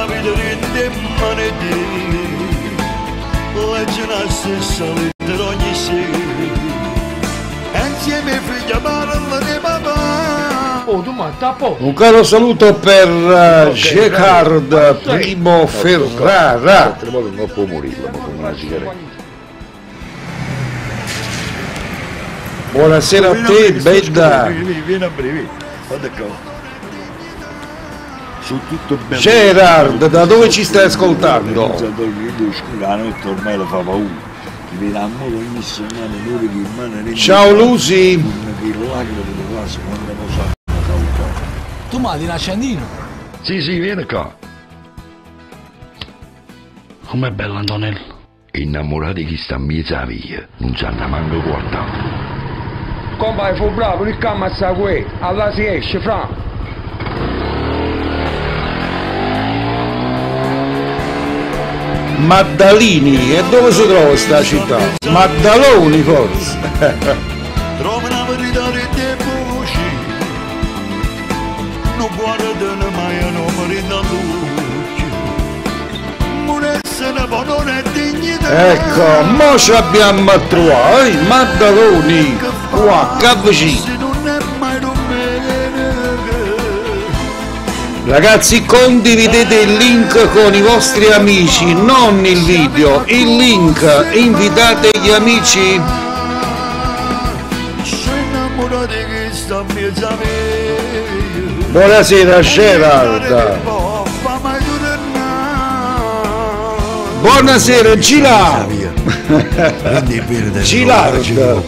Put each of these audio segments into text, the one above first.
la vita rende mani di legge la stessa lettera ogni sera insieme figlia parlano di papà. Oh, tu matta a poco. Un caro saluto per Gecard Primo Ferrara. Non può morire, ma con una sigaretta. Buonasera a te, Bedda. Vieni a breve, guarda qua. Sono tutto bello. Gerard, da dove ci stai ascoltando? Ormai lo fa paura. Ciao Lucy. Tu mandi un accendino? Sì, vieni qua. Com'è bello Antonello? Innamorati che sta a mezza via, non sanno manco guardato. Compagno, fu bravo, non camma sta qui, allora si esce, fra. Maddalini, e dove si trova sta città? Maddaloni forse. Trova una verità di voci, non guardano mai, non mi luce, non essere non è dignità. Ecco, mo ci abbiamo a trovare, Maddaloni, qua, che vicino. Ragazzi, condividete il link con i vostri amici, non il video, il link, invitate gli amici. Buonasera Gerard. Buonasera Gila. Gilard.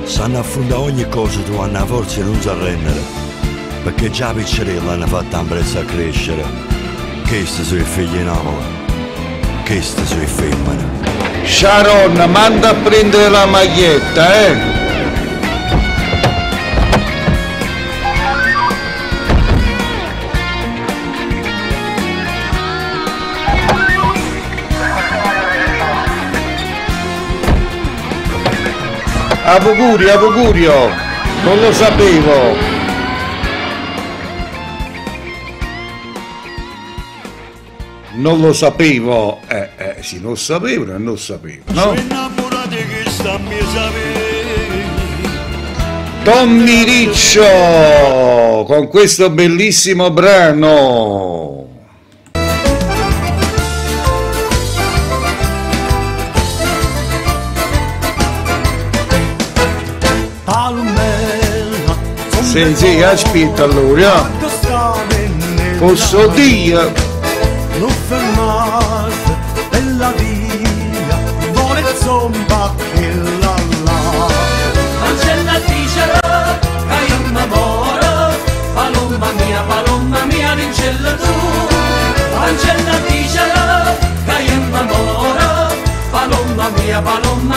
Sanno affrontare ogni cosa, tu hanno la forza e non si arrendere. Perché già la piccerella hanno fatto un prezzo a crescere. Queste sono i figli di Napoli, queste sono i femmine. Sharon, manda a prendere la maglietta, Augurio, non lo sapevo. Non lo sapevo, sì, non sapevo, no? Tommy Riccio con questo bellissimo brano. Sì, aspetta allora. Posso dire? Non fermarti bella via, vuole zomba che la la. Ancella dice che io m'amoro, palomma mia, rincella tu. Ancella dice che io m'amoro, palomma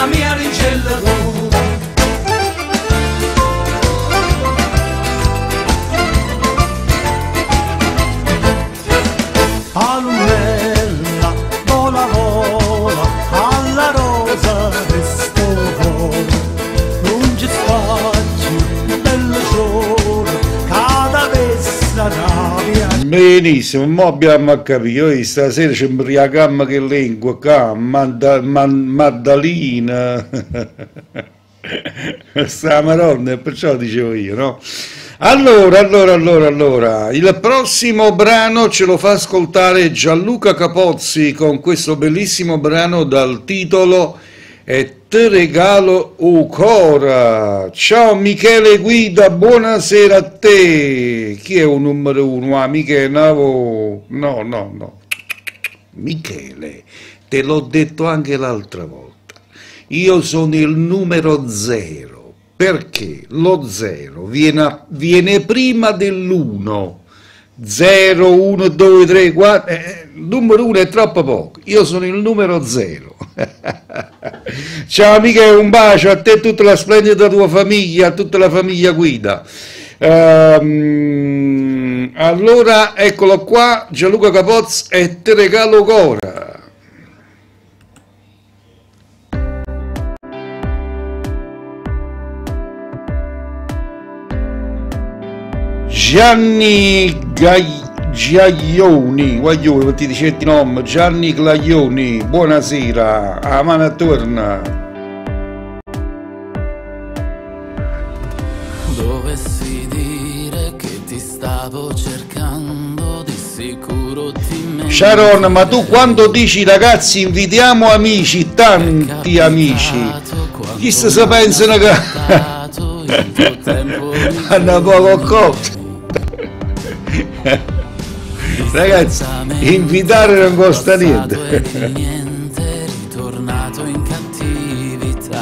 mia, rincella tu. Palumella, vola, alla rosa resto, non ci spazio, bello giorno, cada vessa rabbia. Benissimo, mo abbiamo capito, stasera ci imbriacammo che lingua, qua, Maddalina, sta maronna, perciò dicevo io, no? Allora, il prossimo brano ce lo fa ascoltare Gianluca Capozzi con questo bellissimo brano dal titolo E te regalo ancora. Ciao Michele Guida, buonasera a te. Chi è un numero uno? Ah, Michele, no. Michele, te l'ho detto anche l'altra volta. Io sono il numero 0. Perché lo 0 viene prima dell'1, 0, 1, 2, 3, 4, il numero 1 è troppo poco, io sono il numero 0. Ciao amiche, un bacio a te e tutta la splendida tua famiglia, a tutta la famiglia Guida. Allora, eccolo qua, Gianluca Capozzi e te regalo ancora. Giaglioni, guaglioni, ti dicetti nome, Gianni Claglioni, buonasera, a mano a torna. Dovessi dire che ti stavo cercando, di sicuro ti Sharon, ma tu quando dici ragazzi invitiamo amici, tanti amici, chi se pensano che hanno poco cotto? Ragazzi, invitare non costa niente.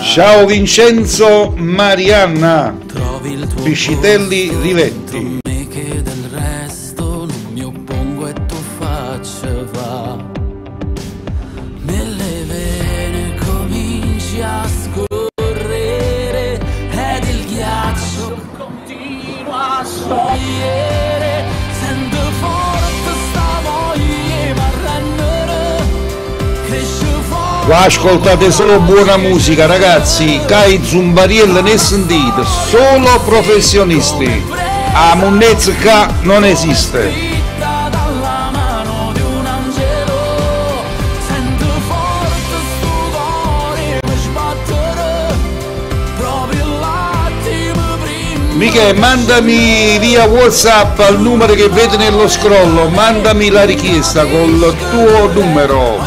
Ciao Vincenzo Marianna, Piscitelli Rivetti. Nelle vene cominci a scorrere ed il ghiaccio continua a sciogliere. Sento forte sta voglia ma rendere cresce forte. Qua ascoltate solo buona musica ragazzi, Kai Zumbariella ne sentite, solo professionisti, a monnezza non esiste. Michele, mandami via WhatsApp al numero che vedi nello scrollo, mandami la richiesta col tuo numero.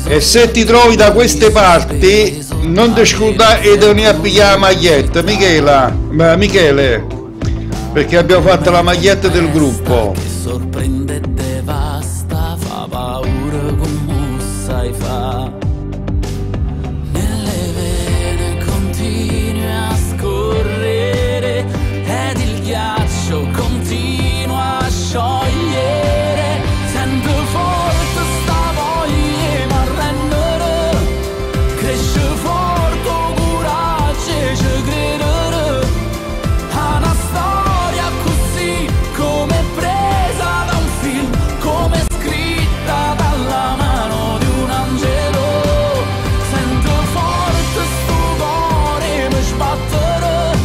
E se ti trovi da queste parti, non ti scordare e devi a pigliare la maglietta, Michele, perché abbiamo fatto la maglietta del gruppo. Che sorprende e devasta, fa paura come sai fa. Nelle vene continui a scorrere ed il ghiaccio continua a sciogliere. Sento forte sta voglia ma rendere cresce forte coraggio e ci credere a una storia così come presa da un film, come scritta dalla mano di un angelo. Sento forte sto cuore mi sbattere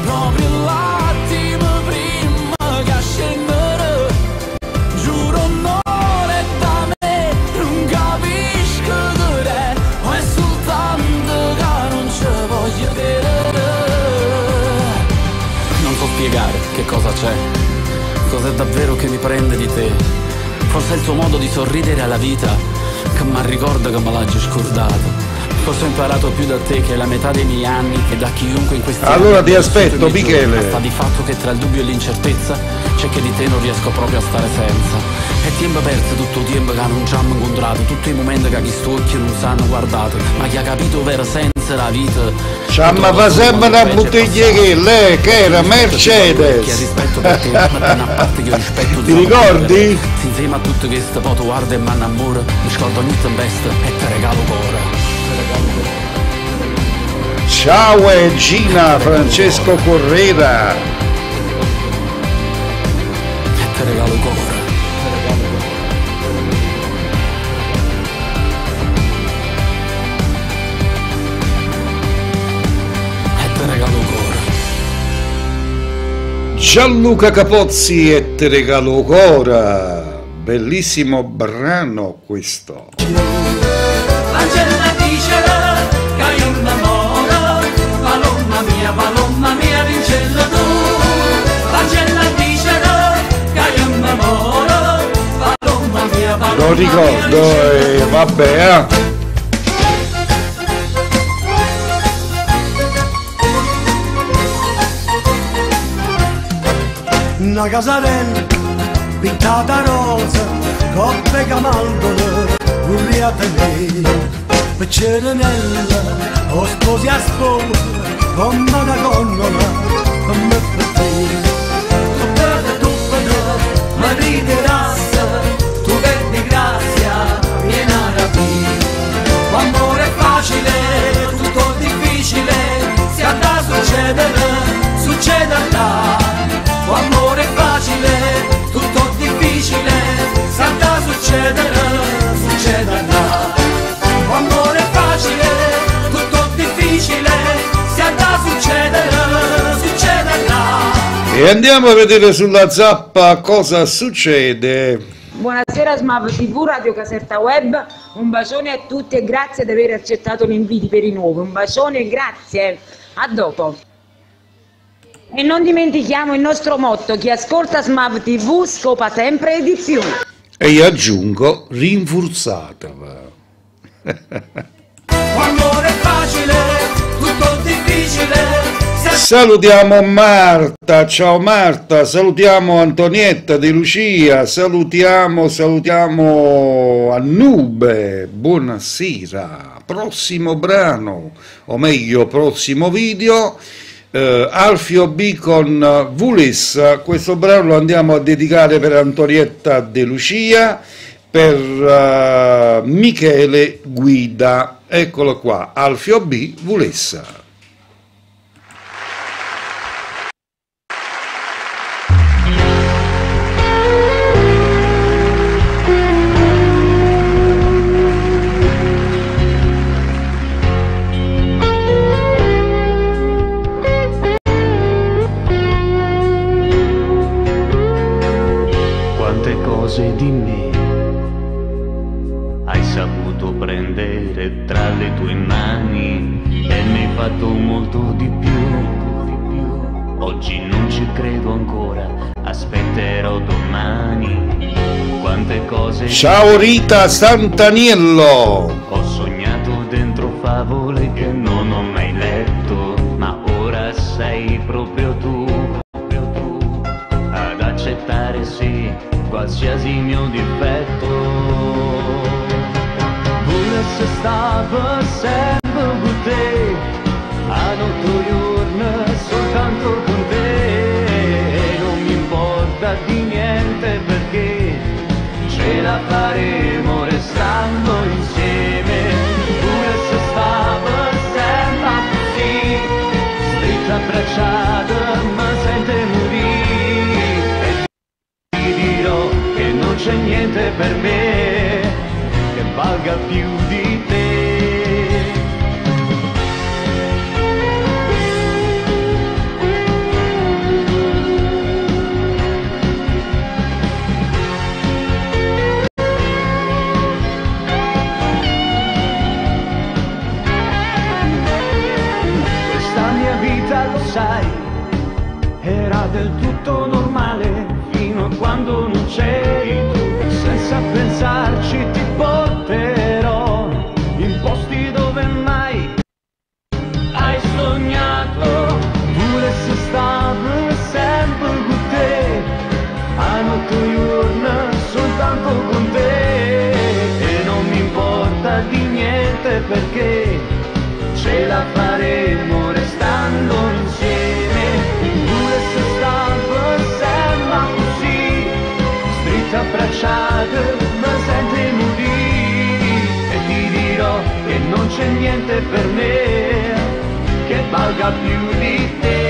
proprio l'attimo prima che scendere. Giuro non è da me, non capisco che è, o è soltanto che non ci voglio credere. Non so spiegare che cosa c'è, cos'è davvero che mi prende di te. Forse è il tuo modo di sorridere alla vita che mi ricorda che me l'hai scordato. Forse ho imparato più da te che la metà dei miei anni e da chiunque in questi Allora anni. ti aspetto, Michele. Sta di fatto che tra il dubbio e l'incertezza c'è che di te non riesco proprio a stare senza. E tempo perso tutto il tempo che non ci hanno incontrato, tutti i momenti che chi occhi non si hanno guardato, ma chi ha capito vera senza la vita. Ciamma fa sempre una bottiglia che lei, che era Mercedes. Che ha rispetto per te, ma da una parte che ho rispetto. Ti ricordi? Insieme a tutto questo poi tu guarda e mi innamora, mi scordo ogni tempesta e ti regalo cuore. Ciao Gina, Francesco Correra. E ti regalo cuore. E ti regalo cuore. Gianluca Capozzi e te regalo cora. Bellissimo brano questo. Angela dicela che io innamoro, palomma mia vincella tu. Angela dicela che io innamoro, palomma mia Lo ricordo, vabbè. Una casarella pintata rosa, coppe camaldole, urriate nere, piccerenella, o sposi a sposa, come una connola, come per te. tu vedo, ma riderassa, tu vedi grazia, vieni a rapire. L'amore è facile, tutto difficile, se andrà a succedere, succederà. L'amore è facile, tutto difficile, se andrà a succedere, succederà. E andiamo a vedere sulla zappa cosa succede. Buonasera Smav TV, Radio Caserta Web, un bacione a tutti e grazie di aver accettato l'invito per i nuovi, un bacione e grazie, a dopo. E non dimentichiamo il nostro motto, chi ascolta Smav TV scopa sempre di più. E io aggiungo, rinforzatevi. Amore facile, tutto difficile. Salutiamo Marta, ciao Marta, salutiamo Antonietta De Lucia, salutiamo Annube, buonasera. Prossimo brano, o meglio prossimo video, Alfio B con Vulis. Questo brano lo andiamo a dedicare per Antonietta De Lucia, per Michele Guida. Eccolo qua, Alfio B, Vulis. Di me hai saputo prendere tra le tue mani e mi hai fatto molto di più. Oggi non ci credo ancora, aspetterò domani. Quante cose. Ciao Rita Santaniello. Ho sognato dentro favole che non ho mai letto, ma ora sei proprio tu ad accettare sì qualsiasi mio difetto. Volesse stava sempre con te, a notte giorno soltanto con te. Non mi importa di niente perché ce la faremo restando insieme. Volesse stava sempre così, stretta abbracciata, ma sente morire. Che non c'è niente per me che valga più di te. Questa mia vita, lo sai, era del tutto normale fino a quando non c'eri tu. Senza pensarci ti porterò in posti dove mai hai sognato. Volesse stare sempre con te, a notte giorno soltanto con te. E non mi importa di niente perché ce la faremo restando insieme. Volesse stare sempre così, stretta abbracciata, ma sente morire. E ti dirò che non c'è niente per me che valga più di te.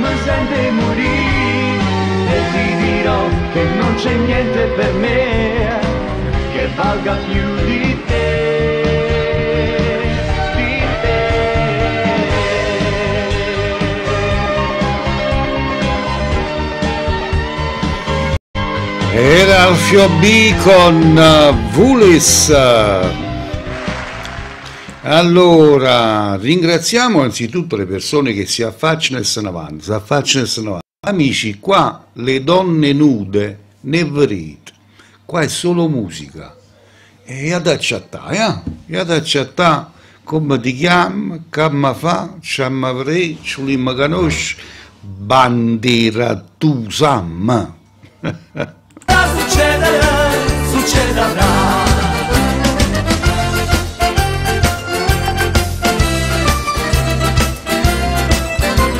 Ma sente morire. E ti dirò che non c'è niente per me che valga più di te, di te. Era Alfio B con Vulis. Allora, ringraziamo anzitutto le persone che si affacciano e se ne vanno, Amici, qua le donne nude ne vedete, qua è solo musica. E ad accettare, come ti chiami, che mi fa, che mi avrei, ci li mi conosci, bandiera tu sam. Succederà.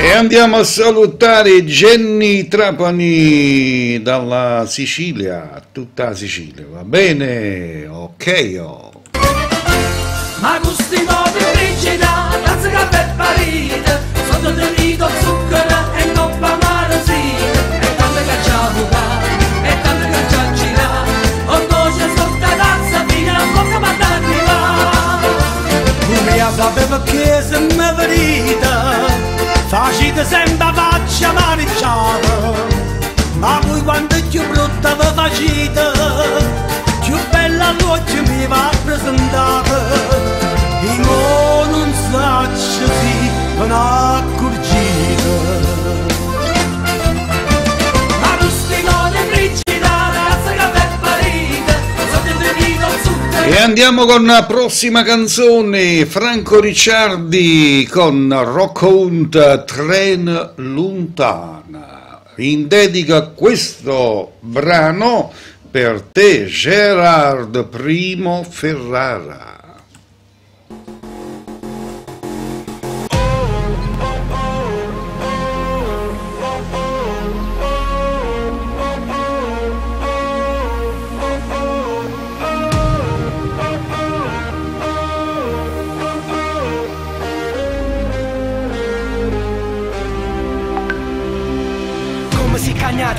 E andiamo a salutare Jenny Trapani dalla Sicilia, tutta Sicilia, va bene? Ok, oh. Ma gusti modi frigida, cazzo caffè parite, sotto del nido zucchero e non pa marasine, e tante cacciavuca, e tante cacciacina, orgoglio sotto tazza fino a bocca ma t'arriva. Come sapeva che se mi verita, facite sempre faccia mariciata, ma voi quando è più brutta vi facite, più bella l'occhio mi va presentata, e mo non saccio si non accorgite. Ma tu spigone frigida, razza caffè parite, sotto il nido zucchero. E andiamo con la prossima canzone, Franco Ricciardi con Rocconta Tren Lontana. In dedica a questo brano per te Gerard Primo Ferrara.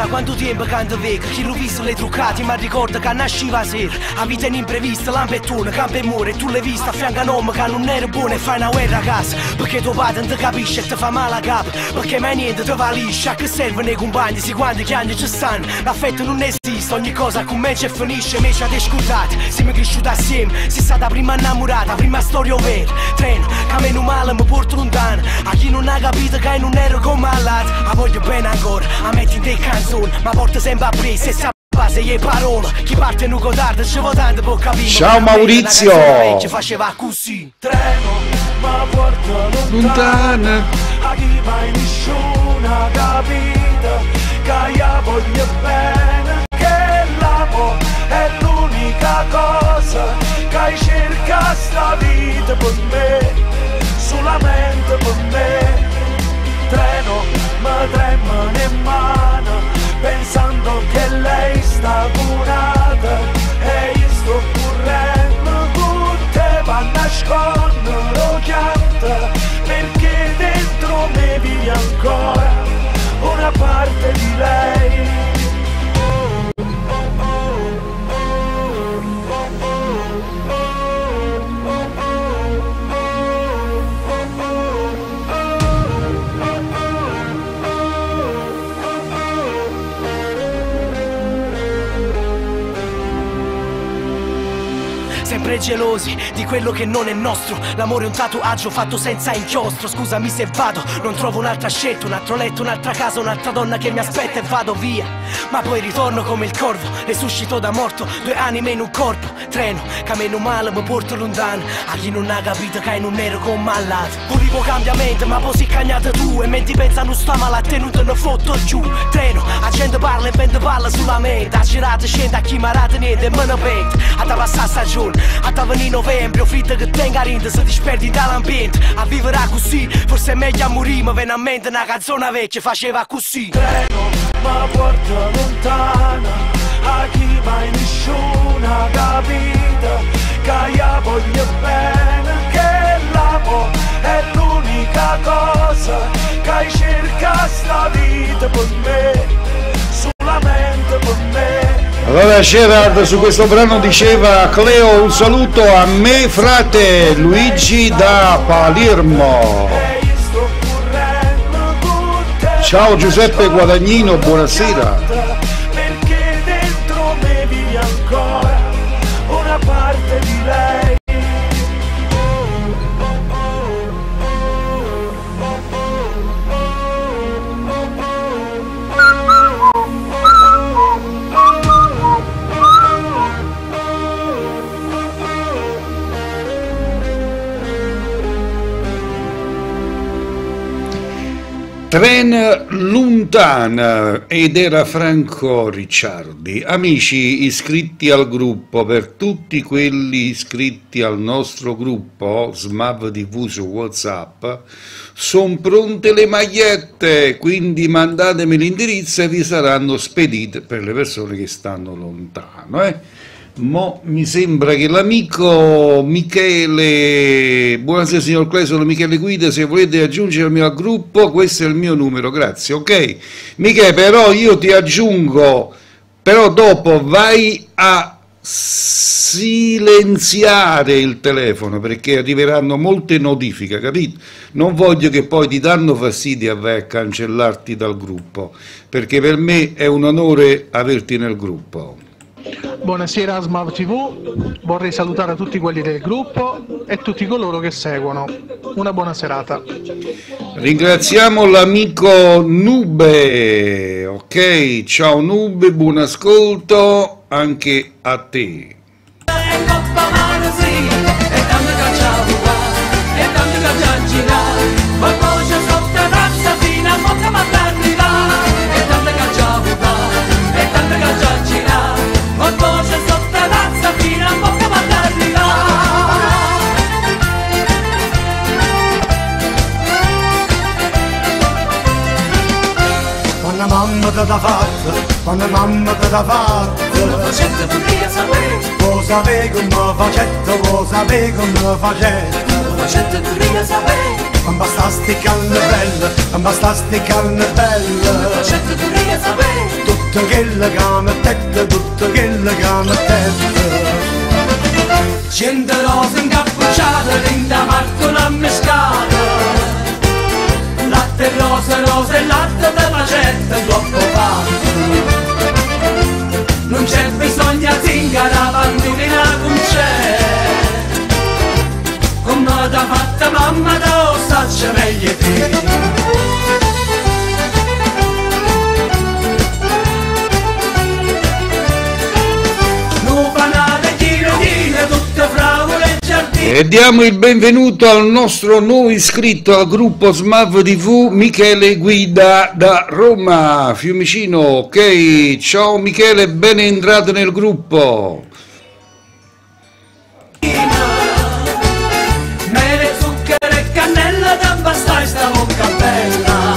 Quanto tempo canto vecchio, chi l'ho visto le truccate, ma ricorda che nasciva sera. A vita in imprevista, lampettone, campo e muore, tu l'hai vista a fianco a un uomo che non era buono e fai una guerra a casa. Perché tuo padre non ti capisce e ti fa male a capo, perché mai niente ti va liscia, che servono i compagni, si quanti anni ci stanno. L'affetto non esiste, ogni cosa comincia e finisce, me ci avete scusate. Siamo cresciuti assieme, si è stata prima innamorata, prima storia vera. Treno, che meno male mi porto lontano, a chi non ha capito che non ero come all'altro. A voglio bene ancora, a metti in te canzoni, ma porta sempre a presa e sa base le parole. Chi parte in un codardo ci va tanto può capire. Ciao Maurizio! Ci faceva così. Treno, ma porta lontana, a chi mai nessuna capita, che io voglio bene, che l'amo è l'unica cosa, che cerca sta vita per me, solamente per me. Treno, ma tremano in mano, pensando che lei sta curata, e io sto correndo, tutte vanno a nascondere chianta, perché dentro me vive ancora una parte di lei. Sempre gelosi di quello che non è nostro. L'amore è un tatuaggio fatto senza inchiostro. Scusami se vado, non trovo un'altra scelta, un altro letto, un'altra casa, un'altra donna che mi aspetta e vado via. Ma poi ritorno come il corvo, resuscito da morto, due anime in un corpo. Treno, che meno male mi porto lontano, a chi non ha capito che non ero come allato. Volevo cambiamento, ma poi si cagnate tu, e mentre pensano sta male a tenuto ne fotto giù. Treno, a gente parla e vende palla sulla mente, a girate scende a chi marate niente e me ne pente. A da passare stagione, a da venire novembre, fritta che tenga rinde, se disperdi dall'ambiente. A vivere così, forse è meglio a morire, ma viene a mente una canzone vecchia faceva così. Treno, ma porta lontana, a chi mai nessuna capita, che io voglio bene, che l'amo è l'unica cosa, che cerca sta vita per me, solamente per me. Allora Gerard su questo brano diceva: Cleo, un saluto a me frate Luigi da Palermo. Ciao Giuseppe Guadagnino, buonasera. Perché dentro me vive ancora una parte di lei. Tren lontana, ed era Franco Ricciardi. Amici iscritti al gruppo, per tutti quelli iscritti al nostro gruppo Smav TV su WhatsApp, sono pronte le magliette, quindi mandatemi l'indirizzo e vi saranno spedite per le persone che stanno lontano. Mo mi sembra che l'amico Michele, buonasera signor Clay, sono Michele Guida, se volete aggiungermi al gruppo questo è il mio numero, grazie. Ok Michele, però io ti aggiungo, però dopo vai a silenziare il telefono perché arriveranno molte notifiche, capito? Non voglio che poi ti danno fastidio e vai a cancellarti dal gruppo, perché per me è un onore averti nel gruppo. Buonasera Smav TV, vorrei salutare tutti quelli del gruppo e tutti coloro che seguono. Una buona serata. Ringraziamo l'amico Nube, ok? Ciao Nube, buon ascolto anche a te. Mamma te da fatta, quando mamma te da fatta, facette pure sapere, cosa ve come facette, cosa ve come facette, facette pure sapere, ambastasti canne belle, ambastasti canne belle, facette pure sapere, tutto quelle canne tette, tutto quelle canne tette. Cento rose incappucciate, linda partono a mescare. Latte rosa, rosa e latte di facette troppo fatto. Non c'è bisogno di zingare avanti una concè. Come t'ha fatta mamma da saccia meglio te. E diamo il benvenuto al nostro nuovo iscritto al gruppo Smav TV, Michele Guida da Roma, Fiumicino. Ok, ciao Michele, ben entrato nel gruppo. Mele, zucchero e cannella, t'abbastai sta bocca bella.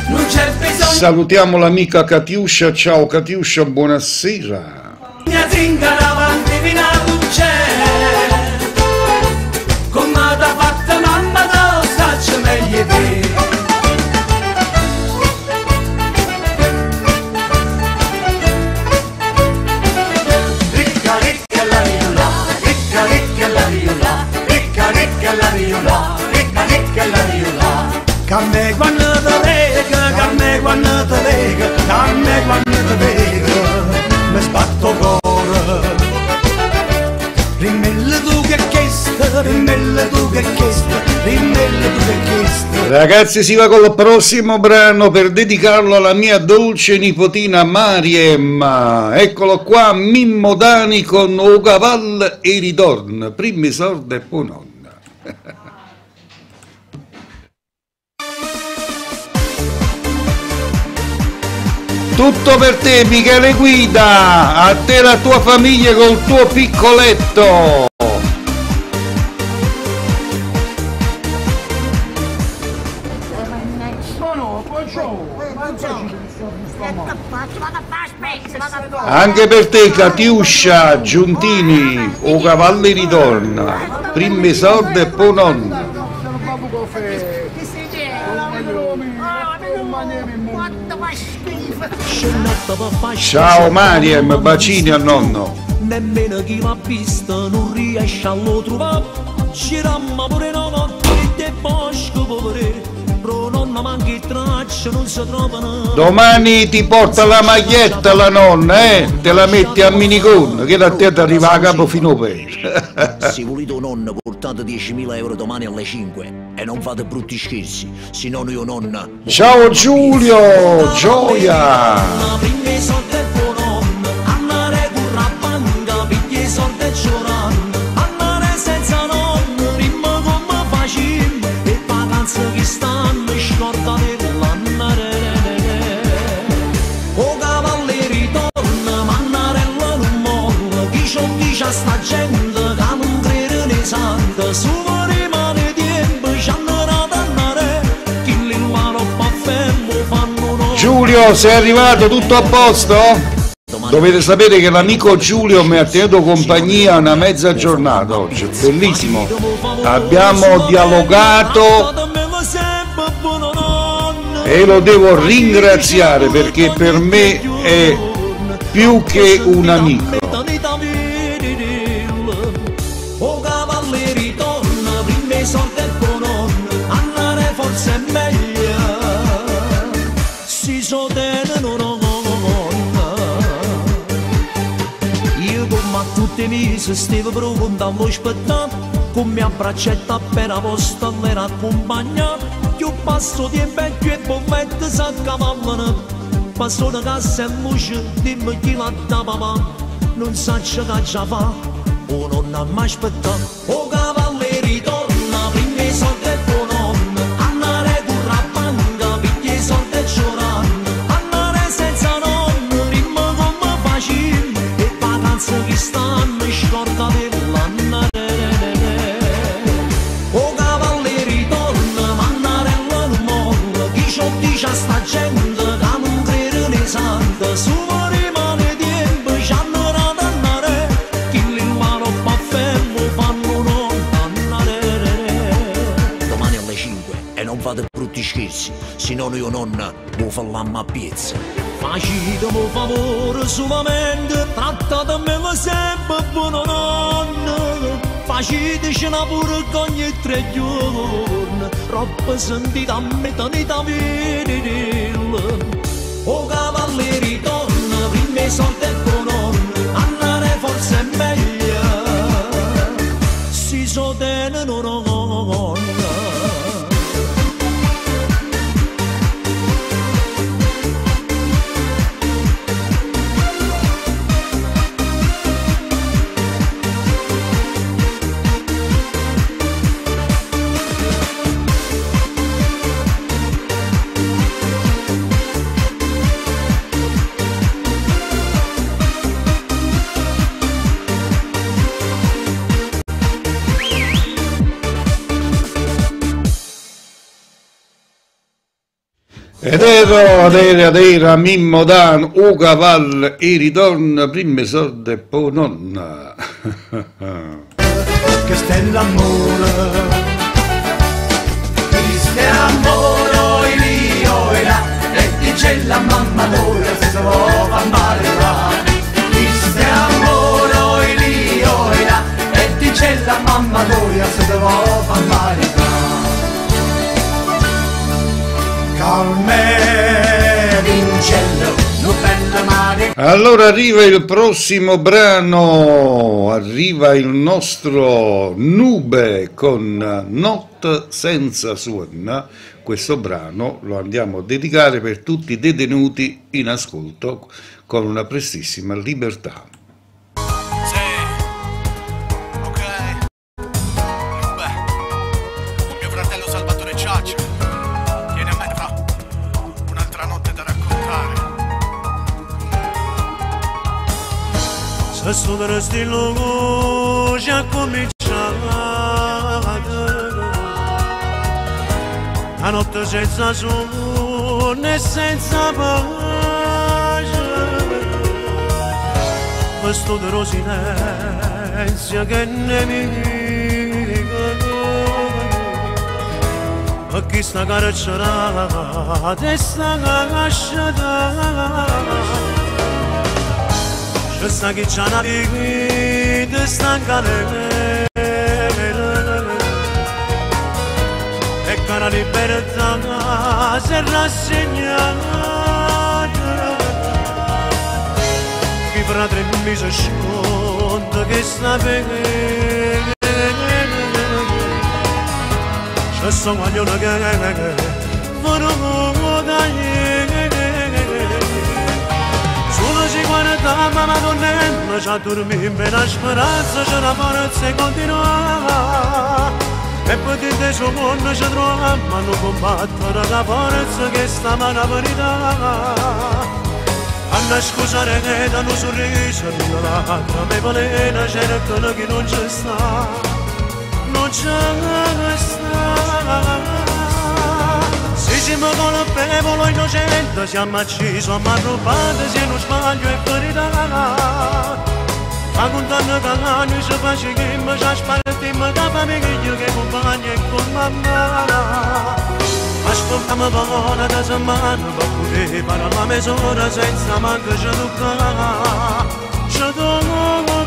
Non c'è bisogno. Salutiamo l'amica Katiuscia, ciao Katiuscia, buonasera. Zingara avanti fino a cucce. Come t'ha fatta mamma da saccia meglio te. Ricca ricca la riola, ricca ricca la riola, ricca ricca la riola, ricca ricca la riola. Camme quando te lega, camme quando te lega, camme quando te lega, mi sbatto cuore. Rimmelle tu che chiesto, rimmelle tu che chiesto, rimmelle tu che chiesto. Ragazzi, si va con il prossimo brano per dedicarlo alla mia dolce nipotina Mariem. Eccolo qua, Mimmo Dani con O Cavallo e Ritorno, primi sordi e poi nonna. Tutto per te Michele Guida, a te e la tua famiglia col tuo piccoletto. Anche per te Katiuscia Giuntini, O Cavalli ritorna, primi sordi e poi nonna. Ciao Mariem, bacini al nonno. Nemmeno chi l'ha vista non riesce a lo trovare. Giramma pure notte e bosco povere. Pro nonna manca il traccia, non si trovano. Domani ti porta la maglietta la nonna, te la metti a minicon, che da te ti arriva a capo fino a per. Se volete nonna portate 10.000 euro domani alle 5 e non fate brutti scherzi, se no io nonna. Ciao Giulio, gioia! Che stanno santa, su rimane tempo, ci hanno radannare, chi li mano pa fermo fanno no. Giulio, sei arrivato? Tutto a posto? Dovete sapere che l'amico Giulio mi ha tenuto compagnia una mezza giornata oggi, bellissimo. Abbiamo dialogato e lo devo ringraziare perché per me è più che un amico. O cavalleri torna, prima i soldi e buono, andare forse è meglio, si sostengono no. Io come a tutti i mesi stavo provando aspettare, con mia braccetta appena posta l'era accompagnata, più passo tempo e più bomette si accavallano, passo da casa e luce, dimmi chi la dava, non sa che già fa. O non ha mai aspettato, o cavalleri torna, prima i soldi e buono, andare con la banca, pigli i soldi e giorano, andare senza nonno, rimma come facile, e vacanze che stanno, scorda dell'andare. O cavalleri torna, mannarella non molla, chi ci dice a sta gente, da non credere ne santa, su rimane tempo, ci hanno radannare, chi li domani alle 5 e non fate brutti scherzi, se no io nonna mi fallammo a piezza. Facitemi un favore solamente, trattatemi sempre buono nonna, facitecela pure ogni 3 giorni, troppo sentita a metà da venire. O cavalleri torna, prima i soldi e buono, andare forse è meglio, si sostengono no. Ed era Mimmo Dan, o cavallo e ritorna, prima sorda e poi nonna. Che stella amore, Questo è amore, io e là, e dice la mamma d'ora se si può male là. Questo è amore, io e là, e dice la mamma d'ora se si può male là. calme vincello, bella mare. Allora arriva il prossimo brano, arriva il nostro Nube con Notte senza suona. Questo brano lo andiamo a dedicare per tutti i detenuti in ascolto con una prestissima libertà. Se suderesti lungo già cominciata, la notte senza sole e senza pace, questo duro silenzio che nemica, a chi sta carcerata e sta casciata. Questa che c'ha una vita stanca e con la libertà si è rassegnata. Chi frate mi si sconta che sta bene, c'è sto guaglione che vorrò dare. Ci guarda ma donna già dormi per la speranza c'è la forza e continua e poi ti te suo mondo ci trova ma non combattere la forza che sta la verità a nascosare che da un sorriso di una lacrima me volena cercano che non ci sta non non c'è sta. Se siamo colpevoli innocenti, siamo accesi, siamo arrubati, se non sbaglio è verità. Ma condanna che l'anno si face che mi ci spartiamo da famiglia che compagni e con mamma. Ascoltiamo buona da settimana per poter parlare la mezz'ora senza manco ci toccare. Ci toccare.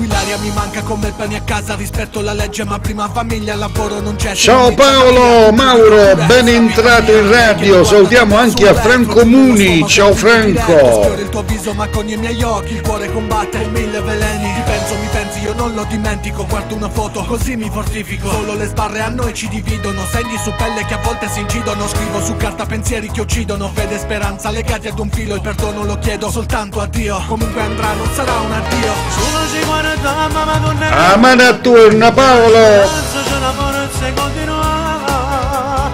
L'aria mi manca come il pane a casa, rispetto alla legge ma prima famiglia, lavoro non c'è. Ciao Paolo, Mauro, ben entrato in radio, salutiamo anche a Franco Muni, ciao Franco. Il tuo viso ma con i miei occhi il cuore combatte mille veleni. Mi pensi, io non lo dimentico, guardo una foto così mi fortifico. Solo le sbarre a noi ci dividono, segni su pelle che a volte si incidono. Scrivo su carta pensieri che uccidono, fede e speranza legati ad un filo. Il perdono lo chiedo soltanto a Dio, comunque andrà, non sarà un addio. Solo si guarda mamma donna. Ah, ma ne torna Paolo. C'è la forza e continua.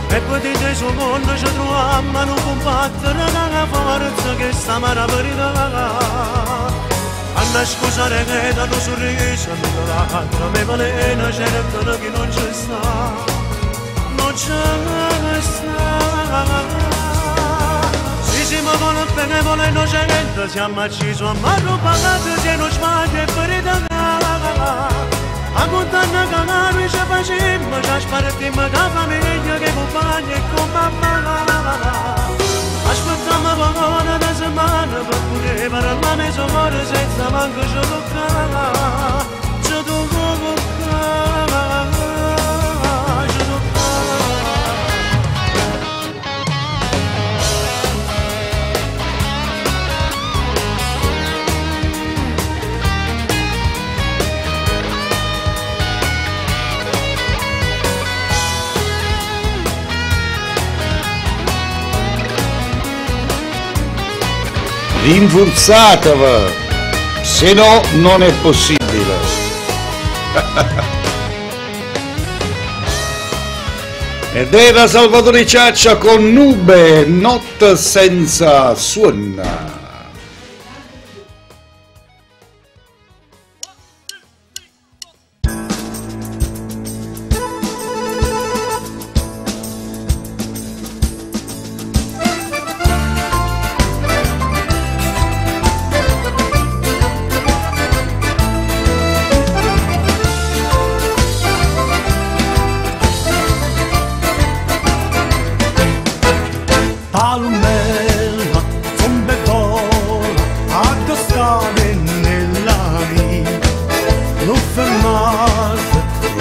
E poi di te su mondo ci troviamo, non combattere la forza che sta ma la verità. A scusare che danno sorriso, l'altra me valena, certo che non ci sta. Non c'è sta. Se siamo colpevoli innocenti, siamo accesi, siamo arrubati, se non sbaglio è verità. A condanna che noi ci facciamo, ci spartiamo da famiglia che compagni e con mamma. Aspettiamo buona da settimana per poter parlare la mezz'ora senza manco ci toccare. Ci toccare, ci Rinforzatevi, se no non è possibile. Ed era Salvatore Ciaccia con Nube, notte senza suona.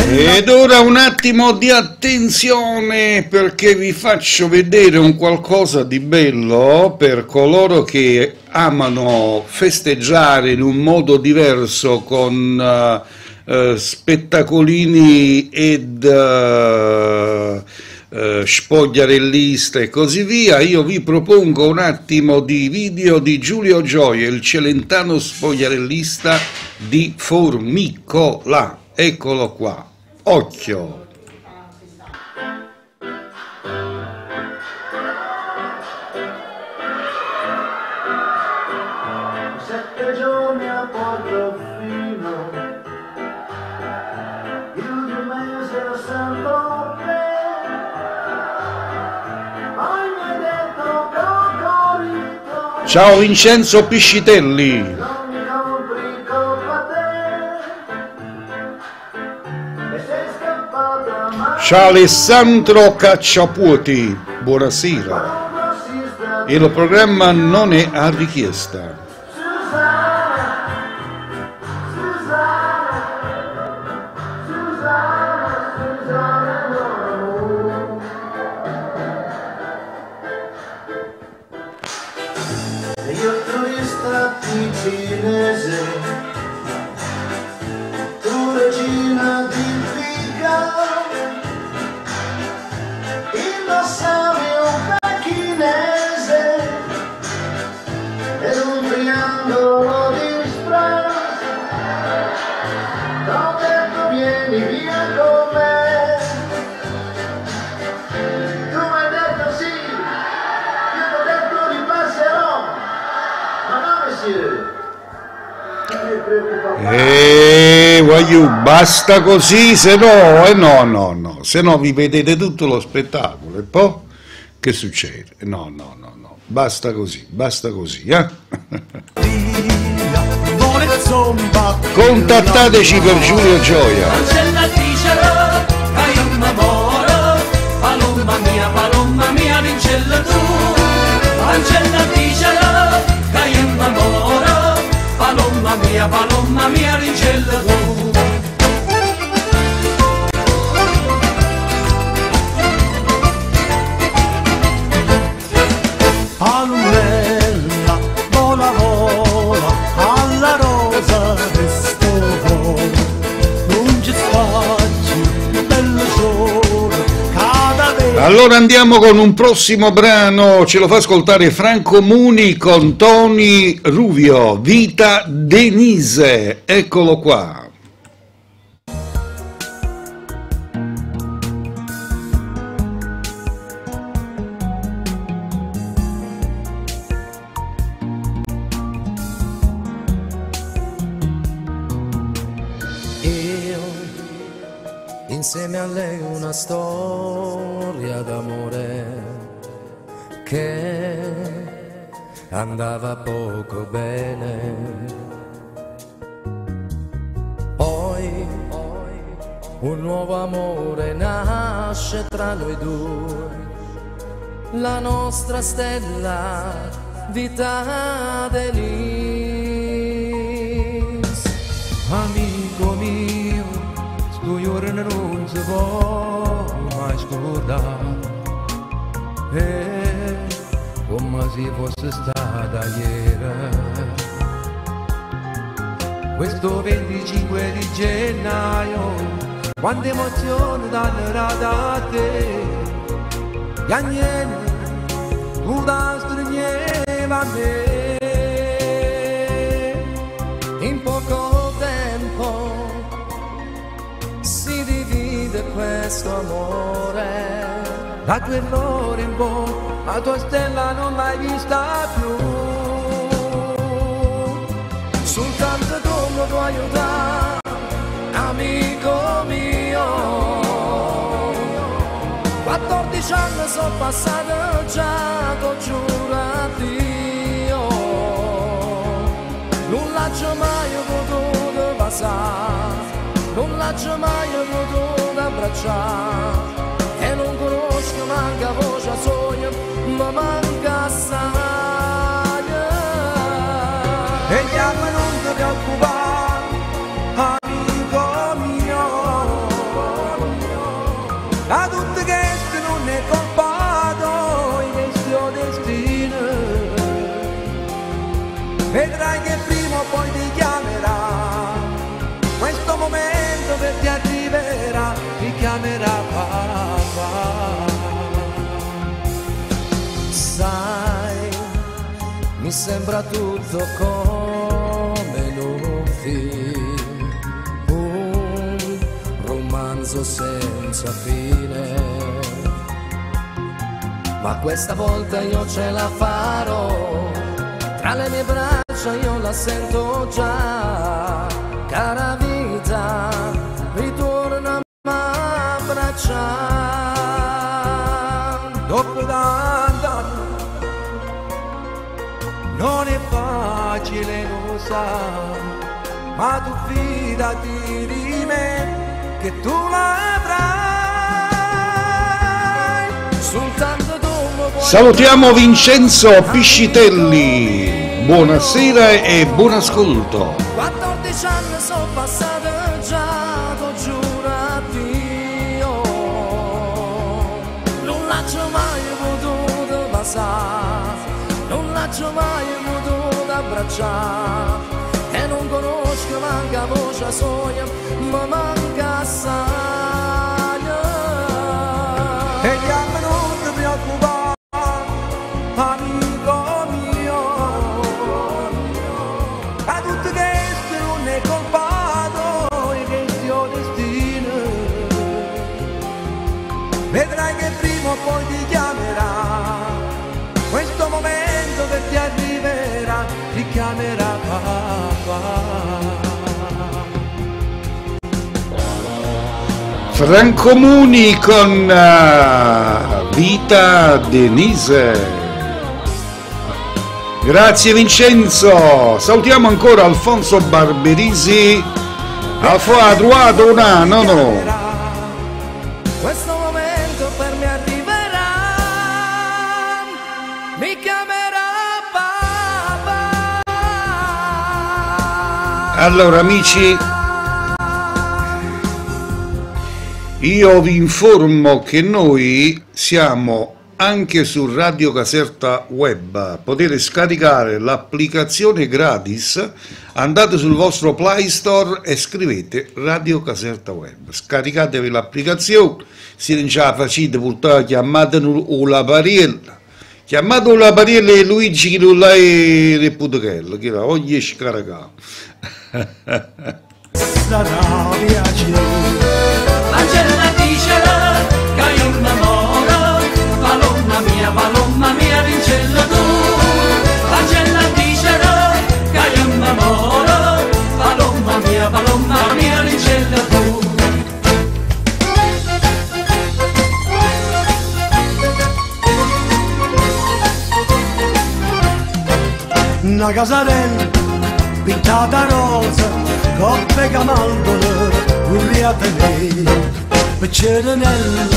Ed ora un attimo di attenzione perché vi faccio vedere un qualcosa di bello per coloro che amano festeggiare in un modo diverso con spettacolini ed spogliarelliste e così via. Io vi propongo un attimo di video di Giulio Gioia, il celentano spogliarellista di Formicola. Eccolo qua. Occhio! 7 giorni a Portofino, il mese santo te, hai mai detto cocorito. Ciao Vincenzo Piscitelli! Ciao Alessandro Cacciapuoti, buonasera. Il programma non è a richiesta. Io turista ticinese, tu regina di Briga. Indossavi un pechinese ed un vieni via con me. Tu mi hai detto sì, io ti ho detto ripasserò, ma no, monsieur. Voglio, basta così, se no, no, se no vi vedete tutto lo spettacolo e poi che succede? No, basta così, Contattateci per Giulio Gioia. Angela dicelo, che io m'amoro, palomma mia, vincella tu. Angela dicelo, che io m'amoro, palomma mia, vincella tu. Palumella, vola, alla rosa resto non ci spazio, bello sole, cada vez. Allora andiamo con un prossimo brano, ce lo fa ascoltare Franco Muni con Tony Ruvio, Vita Denise, eccolo qua. Insieme a lei una storia d'amore che andava poco bene. Poi un nuovo amore nasce tra noi due, la nostra stella, Vita Denise. Amico mio, sto giorno non si può mai scordare, come se fosse stata ieri. Questo 25 di gennaio, quante emozioni danno da te, gli agnelli, tu da stringeva a me, in poco tempo si divide questo amore. Da quell'ora in poi la tua stella non l'hai vista più, soltanto tu mi puoi aiutare, amico mio. 14 anni sono passati già, t'ho giurato io, non l'ho mai potuto passare, non l'ho mai potuto abbracciare, e non conosco manca voce sogno, ma manca assai. E chiama non ti preoccupare, amico mio, a tutti questi non è colpato il nostro destino, vedrai che prima o poi ti chiamerà, questo momento per ti arriverà, ti chiamerà papà. Sai, mi sembra tutto come in un film, un romanzo senza fine, ma questa volta io ce la farò, tra le mie braccia io la sento già, cara vita, ritorna a abbracciare. Dopo tanto non è facile, lo sai, ma tu fidati di me che tu l'avrai. Soltanto tu mi puoi. Salutiamo Vincenzo Piscitelli, buonasera e buon ascolto. 14 anni sono passati già, t'ho giurato io, non l'ho mai potuto passare, non l'ho mai potuto abbracciare, e non conosco manca voce sogno, ma manca assai. E chiama non ti preoccupare, amico mio, a tutti questi non è colpato il nostro destino, poi ti chiamerà, questo momento che ti arriverà, ti chiamerà papà. Francomuni con Vita Denise. Grazie Vincenzo. Salutiamo ancora Alfonso Barberisi. A trovato un anno, no? Questo momento per me arriverà, mi chiamerà papà. Allora amici, io vi informo che noi siamo anche su Radio Caserta Web, potete scaricare l'applicazione gratis, andate sul vostro Play Store e scrivete Radio Caserta Web, scaricatevi l'applicazione, siete già facile, portate, chiamate la pariella, chiamate la pariella e Luigi che non l'hai reputato, che la oggi scaricata. Angela dicela che io innamoro, palomma mia rincella tu. Angela dicela che io innamoro, palomma mia rincella tu. Una casarella pintata rosa, coppe camaldole, urriate lei, piccerenella,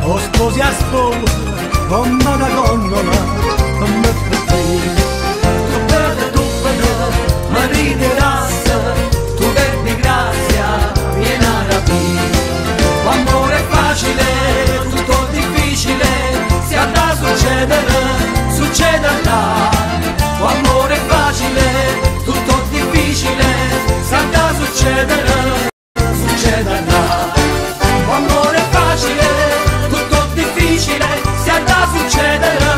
o sposi a sposa, come una gondola, come per te. Tu vedi, marito rassa, tu vedi grazia, vieni a rapire. L'amore è facile, tutto difficile, se andrà a succederà. L'amore è facile, tutto difficile, se andrà a succederà. L'amore è facile, tutto difficile, se andrà a succederà.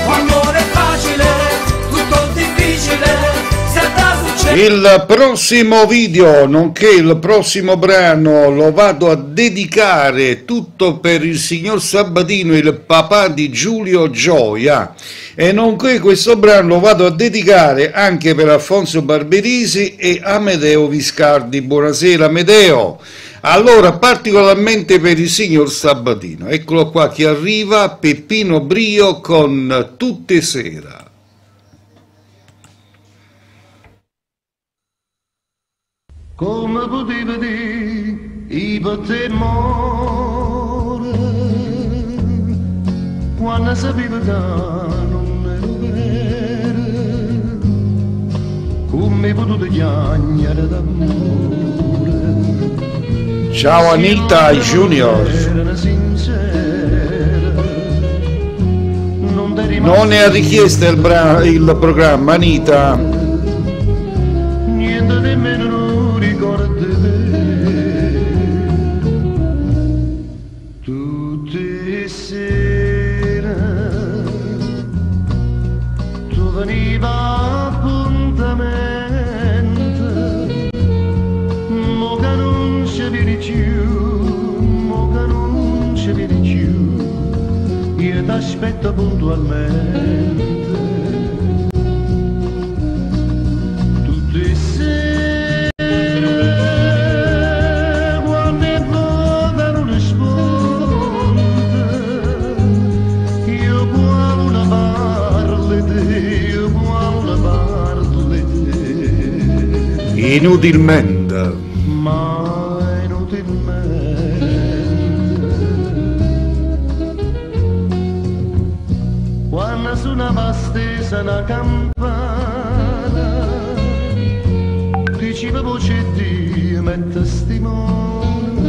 L'amore è facile, tutto difficile, se andrà a succederà. Il prossimo video, nonché il prossimo brano, lo vado a dedicare tutto per il signor Sabatino, il papà di Giulio Gioia, e nonché questo brano lo vado a dedicare anche per Alfonso Barberisi e Amedeo Viscardi. Buonasera Amedeo. Allora, particolarmente per il signor Sabatino, eccolo qua che arriva, Peppino Brio con Tutte Sera. Come potevi dire, io per te muore, quando sapevo che non ero vero, come potuto chiagnare d'amore. Ciao Anita Junior. Non è a richiesta il programma, Anita. Niente nemmeno non ricordo te. Tutte sera tu veniva appuntamento, mo che non ci vieni più, io t'aspetto puntualmente. Tutte sere quando il cuore non risponde, io vuole parli te, io vuole parli te. Inutilmente. Ma inutilmente. Quando suonava stesa una campana, diceva voce di mette stimone,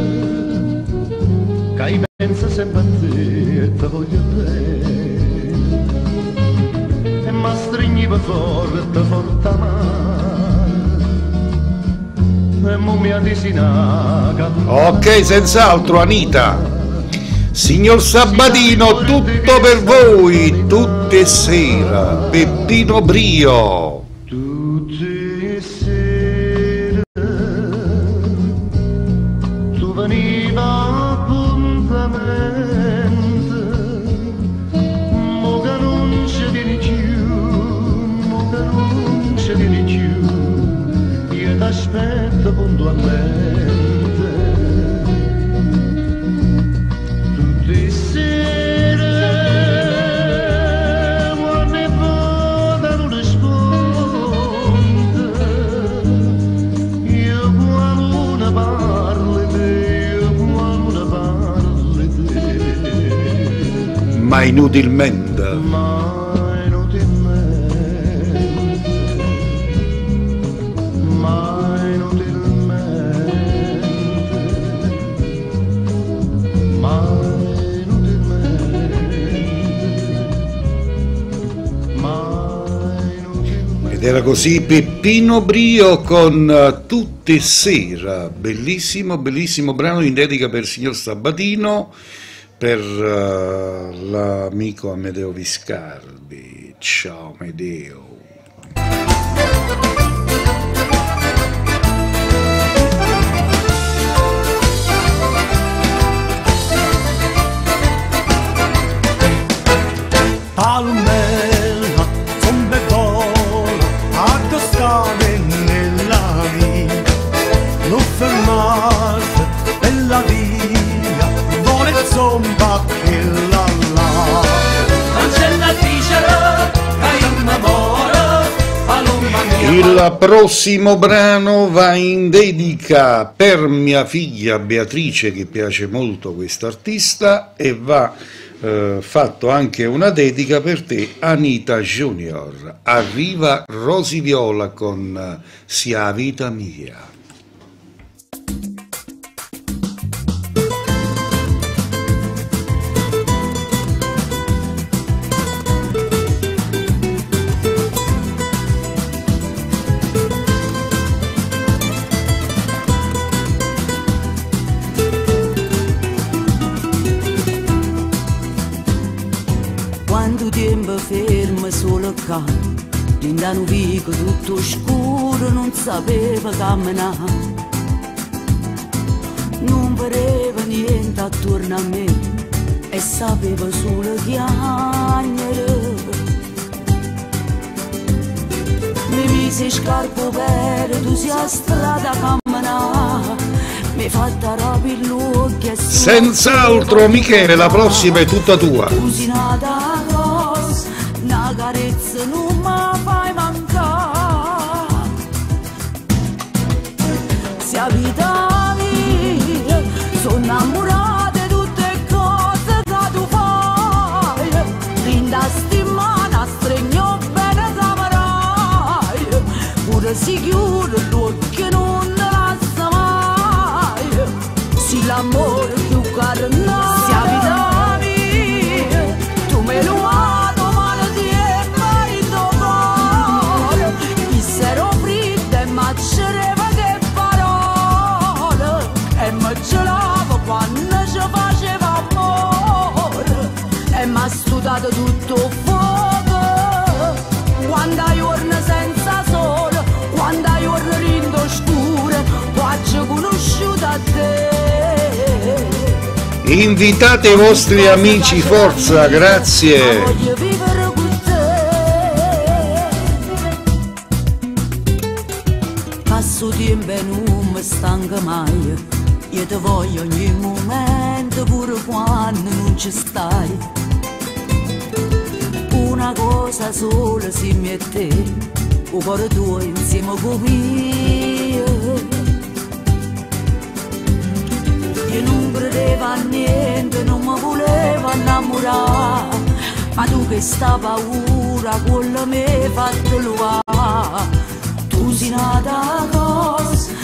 che io penso sempre a te e te voglio bene, e mi stringiva forte a mano, e mo mi avvicina. Ok, senz'altro Anita. Signor Sabatino, tutto per voi, tutte sera, Peppino Brio. Tutte sera tu veniva appuntamento, vita puntualmente. Tutti sera quando è vuota non risponde. Io quando parli te, io quando parli te. Ma inutilmente. Ed era così Peppino Brio con Tutte Sera, bellissimo, bellissimo brano in dedica per il signor Sabatino, per l'amico Amedeo Viscardi. Ciao Amedeo. Palmella, sombe vola, accostare nella vita, non fermarsi bella via, vuole zomba che la là. Non c'è la ticera, che innamora, palomba mia. Il prossimo brano va in dedica per mia figlia Beatrice, che piace molto questo artista, e va fatto anche una dedica per te, Anita Junior. Arriva Rosy Viola con Sia vita mia. Ferma solo qua, l'indano vico tutto scuro, non sapeva camminare, non pareva niente attorno a me e sapeva solo chiagnere. Mi mise scarpe per tu sia strada a camminare, mi fatta rapire l'occhio. Senz'altro Michele, la prossima è tutta tua. Una carezza non mi fai mancare. Sia vita mia, sono innamorata di tutte le cose che tu fai. Linda stimata, stregno bene saperai, pure si chiude l'occhio non lascia mai. Se l'amore più caro no, sia vita mia, tu me lo hai. Quando ci faceva amore e m'ha studiato tutto fuoco, quando hai giorni senza sole, quando hai giorni rindo scure, faccio conosciuta a te. Invitate i vostri amici, forza, grazie. Voglio vivere con te. Passo tempo e non mi stanca mai. Io ti voglio ogni momento, pure quando non ci stai. Una cosa sola si mette, il cuore tuo insieme con mio. Io non credevo a niente, non mi volevo innamorare, ma tu che sta paura, quello mi hai fatto luare. Tu sei nata cosa,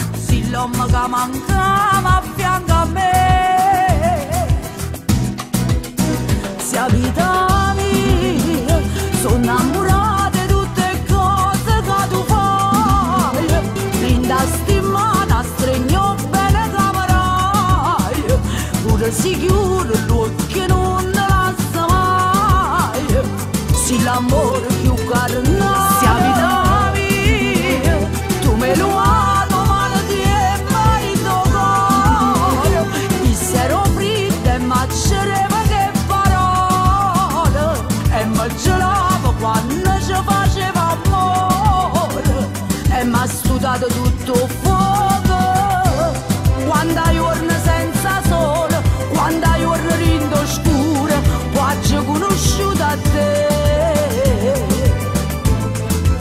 l'uomo che mancava a fianco a me. Sia vita mia, sono innamorata di tutte le cose che tu fai. Linda stimata, stregno bene saperai, pure si chiude l'occhio non lascia mai. Se l'amore più caro no, sia vita mia, tu me lo hai. Quando ci faceva amore e m'ha studiato tutto fuoco, quando giorno senza sole, quando giorno rindo scuro, quando ho conosciuto a te.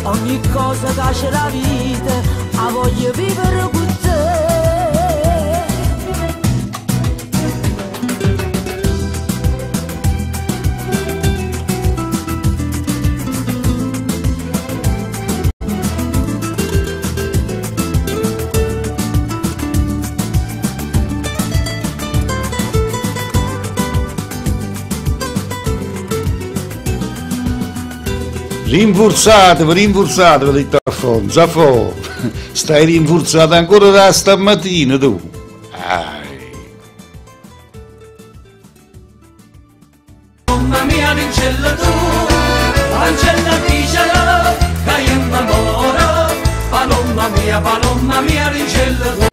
Ogni cosa che c'è la vita, la voglio vivere con te. Rinforzatevi, Zaffo, stai rinforzato ancora da stamattina tu. Mamma mia l'ancella tu, l'ancella dicela, che io m'amoro, palomma mia l'ancella tu.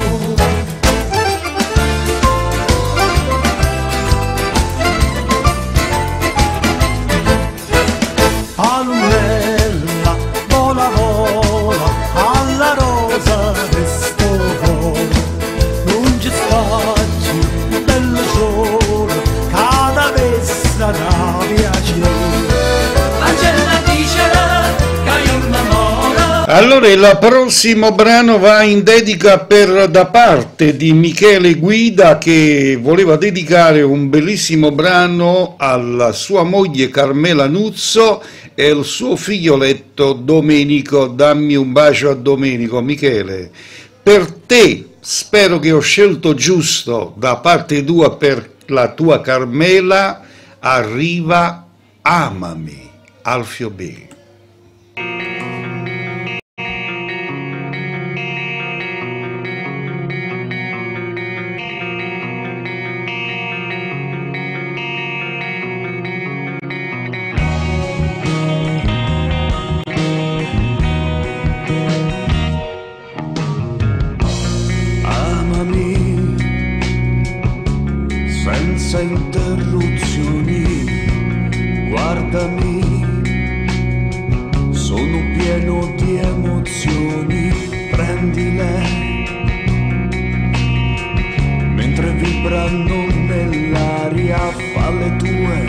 Palumella, vola vola, alla rosa resto fuori, non ci spacci, bello sole, cada vessa da piacere. L'ancella dicela, che io m'amoro. Allora il prossimo brano va in dedica da parte di Michele Guida, che voleva dedicare un bellissimo brano alla sua moglie Carmela Nuzzo e il suo figlioletto Domenico. Dammi un bacio a Domenico. Michele, per te spero che ho scelto giusto, da parte tua per la tua Carmela arriva Amami, Alfio B. Senza interruzioni, guardami, sono pieno di emozioni, prendile, mentre vibrano nell'aria, falle tue,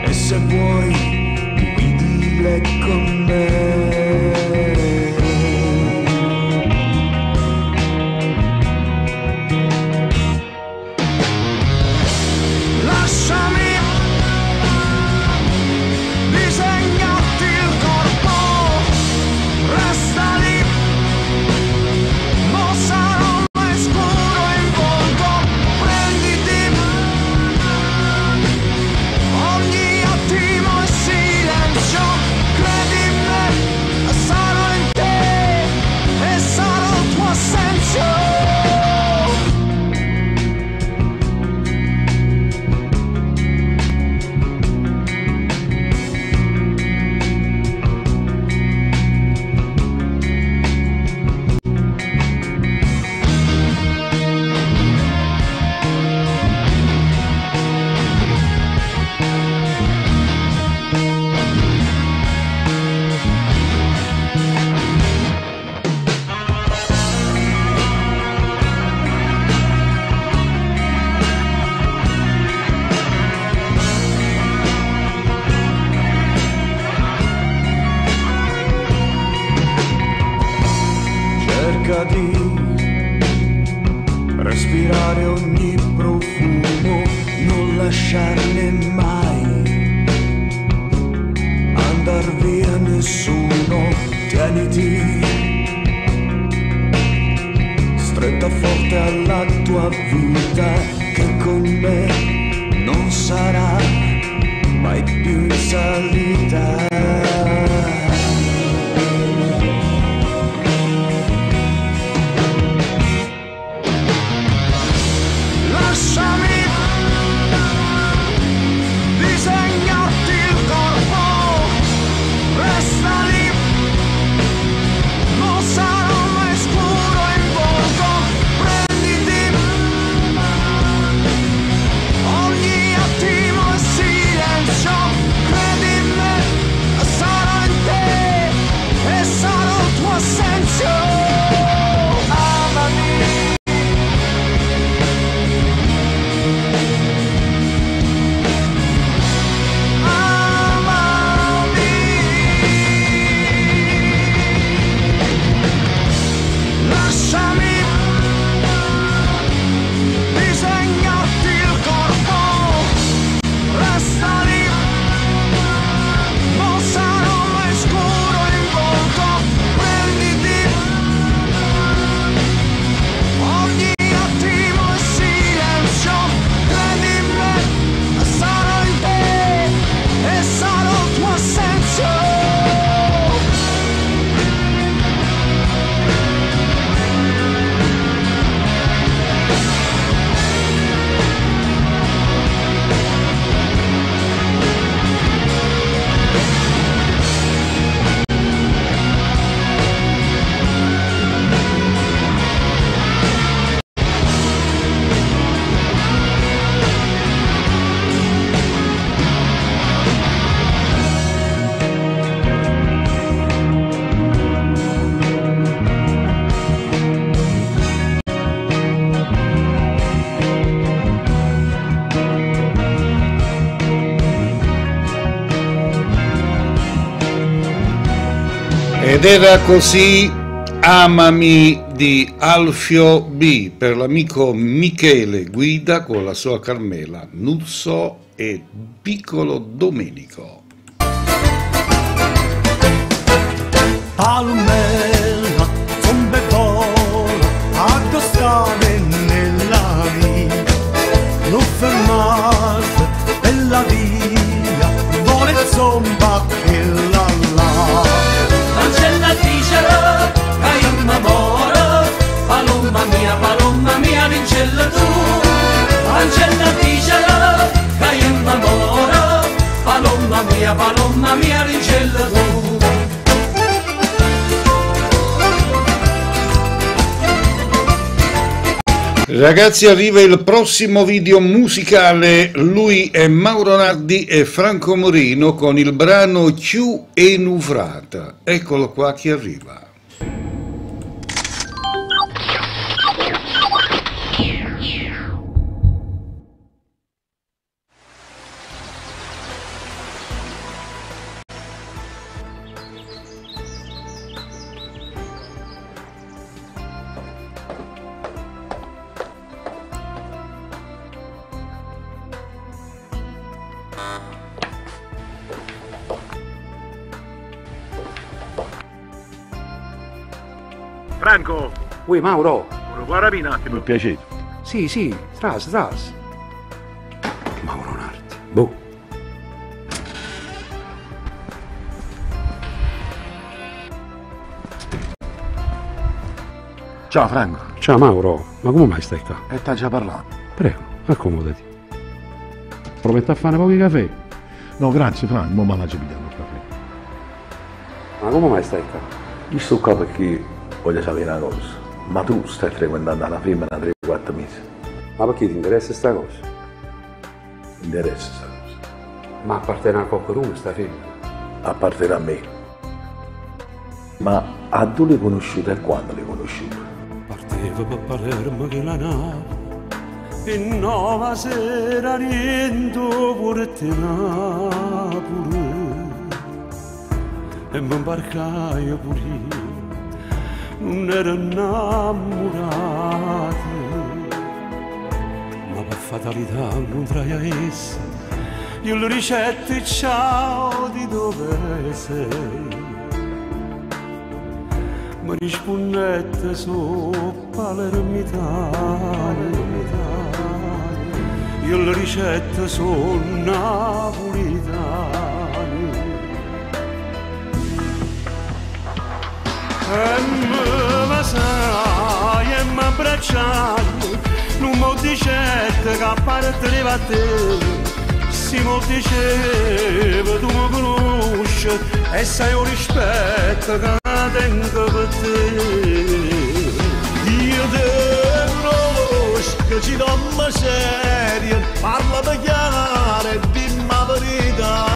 e se vuoi, guidile con me. Respirare ogni profumo, non lasciarne mai andar via nessuno, tieniti stretta forte alla tua vita, che con me non sarà mai più in salita. Ed era così Amami di Alfio B per l'amico Michele Guida con la sua Carmela, Nuzzo e Piccolo Domenico. Palmella, zombe vola, addostare nella via, non fermate bella via, vuole zomba che la là. Ancella dicela, che io m'amoro, palomma mia, vincella tu. Ancella dicela, che io m'amoro, palomma mia, vincella tu. Ragazzi, arriva il prossimo video musicale, lui è Mauro Nardi e Franco Morino con il brano Chiù e Nufrata. Eccolo qua che arriva. Franco! Ui, Mauro! Guarda un attimo. Per piacere. Sì, tras. Mauro Nardi. Boh. Ciao Franco. Ciao Mauro, ma come mai stai qua? E t'ha già parlato. Prego, accomodati. Prometto a fare pochi caffè. No, grazie Franco, non mi ha già pigliato il caffè. Ma come mai stai qua? Io sto qua perché voglio sapere una cosa. Ma tu stai frequentando la femmina da 3-4 mesi. Ma perché ti interessa sta cosa? Mi interessa questa cosa. Ma appartiene a qualcuno sta femmina? Appartiene a me. Ma a tu l'hai conosciuta e quando l'hai conosciuta? Partevo per Palermo che la nave e nuova sera rientro pure te Napoli e mi imbarcai pure io. Non ero innamorato, ma per fatalità incontrai a essa, io le ricette ciao di dove sei, mi rispondette su palermitano, io le ricette sono napolitane. E mi vasai e mi abbracciai, non mi dicette che a parte a te, si mi diceva tu mi conosci e sai un rispetto che tengo per te. Io te conosco, ci do una serie, parla da chiaro e dimmi la verità,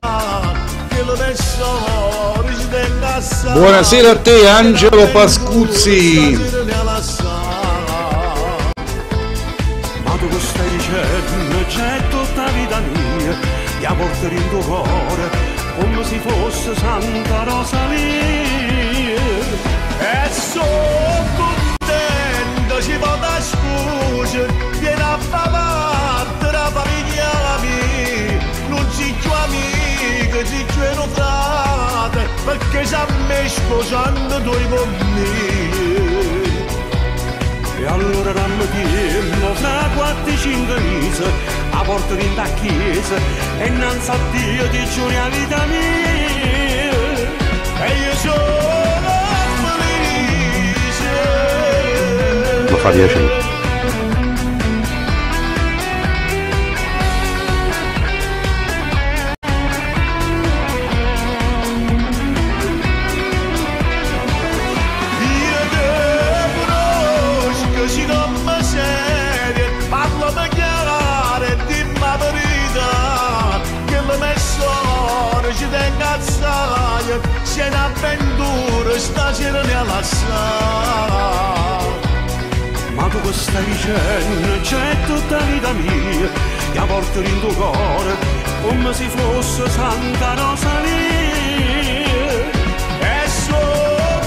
che lo penso ci tengo assai. Buonasera a te Angelo Pascuzzi. Ma tu che stai dicendo, c'è tutta la vita mia, la porterò in tuo cuore, come se fosse Santa Rosalia. E sono contento, ci vado scusa, vieni a far parte della famiglia mia, non si più amica, si più frate, perché si me sposando tu con me. E allora rammettiamo fra 4-5 mesi, a porta in da chiesa, e innanzi a Dio ti giuri la vita mia. E io sono felice. Mi fa piacere. Se un'avventura stasera ne lascia. Ma tu che stai dicendo, c'è tutta la vita mia, la porto in tuo cuore, come se fosse Santa Rosalia. E sono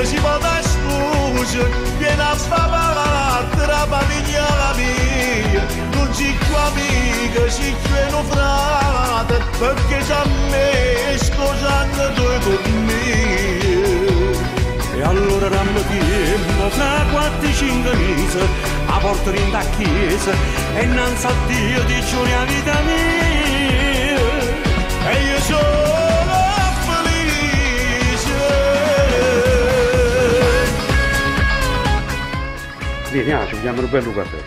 si può scusa, vieni a spavarti la famiglia la mia, non si più amica, si più frate, perché già me scusando due con me. E allora rammochiamo fra 4-5 mesi a porta in da chiesa e innanzi a Dio ti giuro la vita mia e io sono felice. Vieni, ci vogliamo un bello caffè.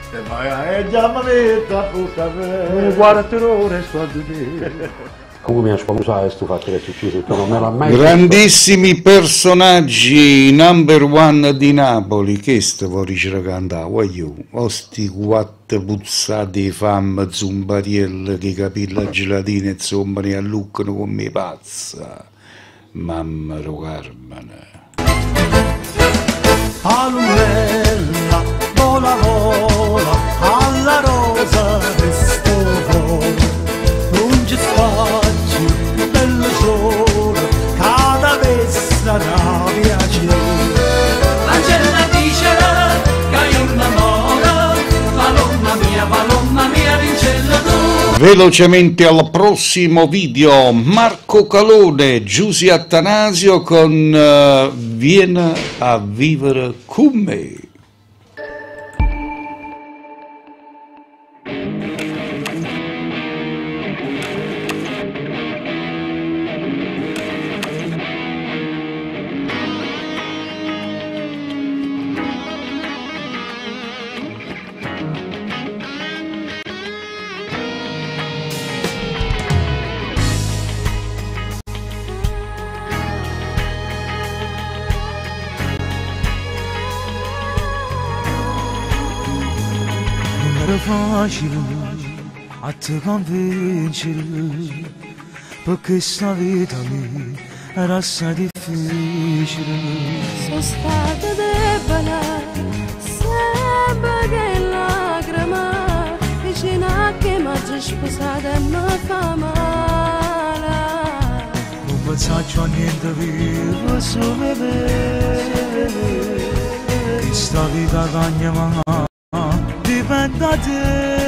E già mi metto a caffè. Guarda ore sto a te. Come mi ha spaventato questo fatto che è successo? Non me l'ha mai Grandissimi personaggi number one di Napoli, che sto vuoi cantare? Voglio, osti quattro puzzati di fame, zumbarielle, che capilla gelatina e insomma ne alluccano come pazza. Mamma Carmine. Allumella, vola vola, alla rosa resto non ci spazio, bello sole, cada vesta da piacere. L'angela dice che io innamoro, palomma mia, rincella tu. Velocemente al prossimo video, Marco Calone, Giusy Attanasio con Vieni a vivere con me. Facile a te convincere perché sta vita mia era assai difficile. Sono stata debole, sempre che lacrima, vicino a che mi ha sposata e mi fa male. Non pensavo a niente vivo solo me, questa vita cagna ma dipende da te.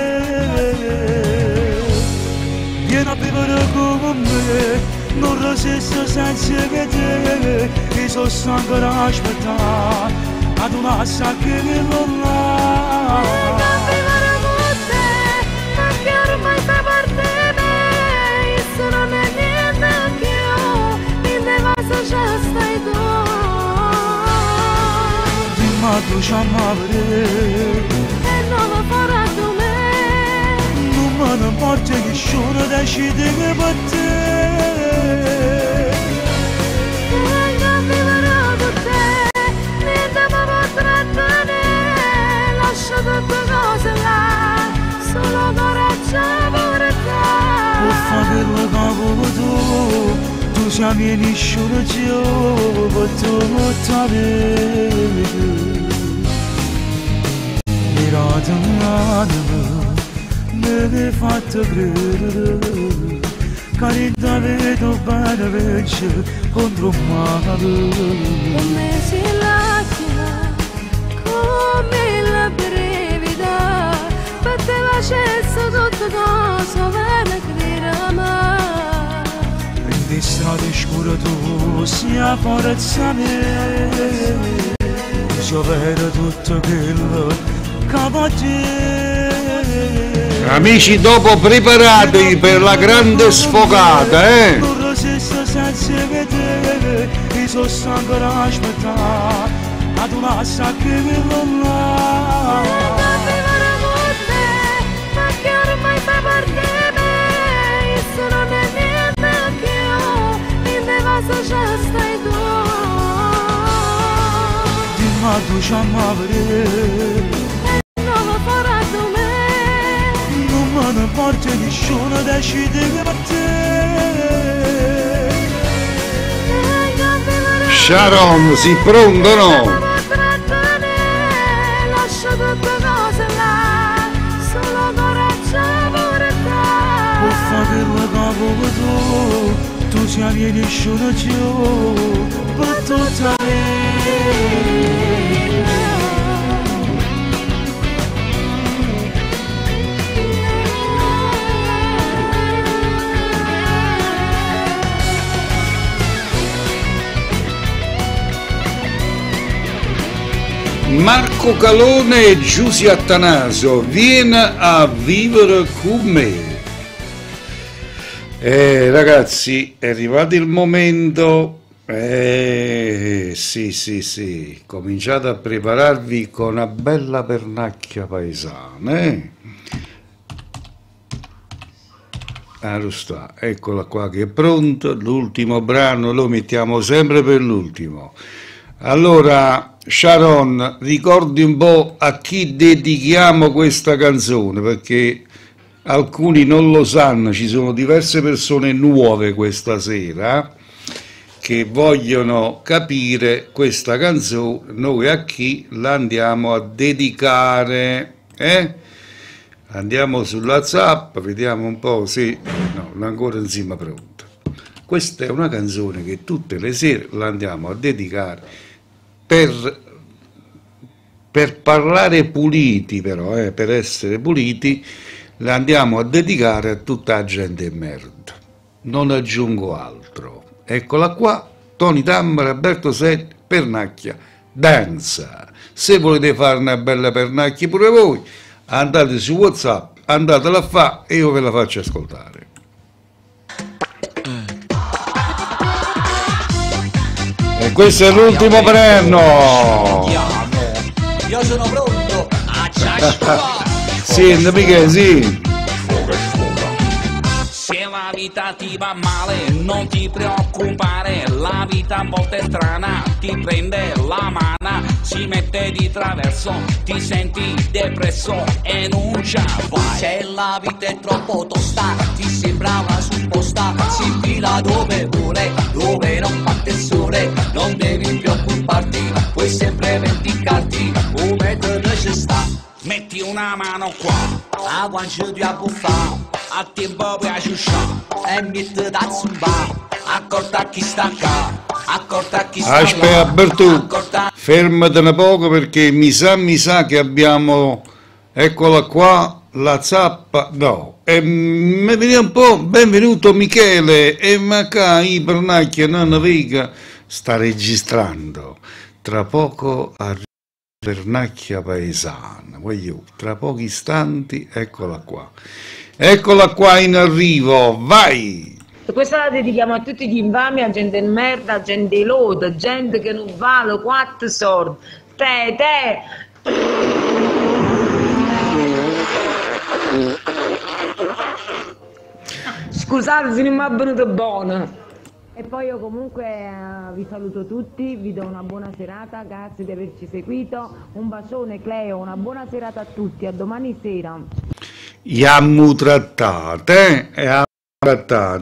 Vieni a vivere con me, non resisto senza che te, che sono stanco di aspettare ad una sacca che non là. Vieni a vivere con te, perché ormai fai parte di me, e se non è niente più, in te basta già stai tu. Dimmi tu ci amare, non farà tu me, non me ne importa che solo decidi che per te. vengo a vivere con te, niente mi potrà tenere, lascia tutte cose là, solo coraggio per te. Può fare quello che tu sei mia nessuno giù, per tu lottare. Mi hai fatto credere che ti vedo bene vincere contro un male. Come si lacrima, come la brevità, per te facesse tutte cose bene che dirama. In di strade scure tu sei a forza mia, io vedo tutto quello che va Amici, dopo preparatevi per la grande sfogata, non resisto senza che te, io sono stanco di aspettare ad una sacca che non là. Vengo a vivere con te, perché ormai fai parte di me, e se non è niente più, in te basta già stai tu. Dimmi tu ci amare, non mi importa nessuno decide che per te. Sharon, si pronto? Lascia tutte cose là, solo coraggio per te. Può fare quello che tu, tu ci vieni solo giù per tutta Marco Calone e Giusy Attanasio, vieni a vivere con me. Ragazzi, è arrivato il momento, sì, cominciate a prepararvi con una bella pernacchia paesana, Sta, eccola qua che è pronta, l'ultimo brano lo mettiamo sempre per l'ultimo. Allora, Sharon, ricordi un po' a chi dedichiamo questa canzone, perché alcuni non lo sanno, ci sono diverse persone nuove questa sera che vogliono capire questa canzone, noi a chi la andiamo a dedicare, Andiamo sulla Zap, vediamo un po', sì, no, ancora insieme pronta. Questa è una canzone che tutte le sere la andiamo a dedicare per parlare puliti, però, per essere puliti, la andiamo a dedicare a tutta la gente merda. Non aggiungo altro. Eccola qua, Tony Tambara, Alberto Setti, Pernacchia, danza. Se volete fare una bella pernacchia pure voi, andate su WhatsApp, andatela a fare e io ve la faccio ascoltare. E questo è l'ultimo brano. Io sono pronto a ciascuno. Sì, mica sì. Se la vita ti va male, non ti preoccupare, la vita a volte è strana, ti prende la mano, si mette di traverso, ti senti depresso e non ce la fai. Se la vita è troppo tosta, ti sembra una supposta, si infila dove vuole, dove non parte il sole, non devi preoccuparti, puoi sempre vendicarti, un metodo ci sta. Metti una mano qua, a guancia di abbuffà, a tempo puoi asciusciare, e metti da zumba, accorta chi sta qua, accorta chi sta Aspetta, Bertù, fermati un poco perché mi sa che abbiamo, eccola qua, la zappa, no, mi viene un po', benvenuto Michele, e ma qua i Pernacchia non vega, sta registrando, tra poco arriva Pernacchia paesana, voglio, tra pochi istanti, eccola qua in arrivo, vai! Questa la dedichiamo a tutti gli infami, a gente di merda, a gente di lodo, gente che non vale 4 soldi. Te! Scusate se non mi è venuto buono. E poi io comunque vi saluto tutti, vi do una buona serata, grazie di averci seguito, un bacione Cleo, una buona serata a tutti, a domani sera. Iammu trattate,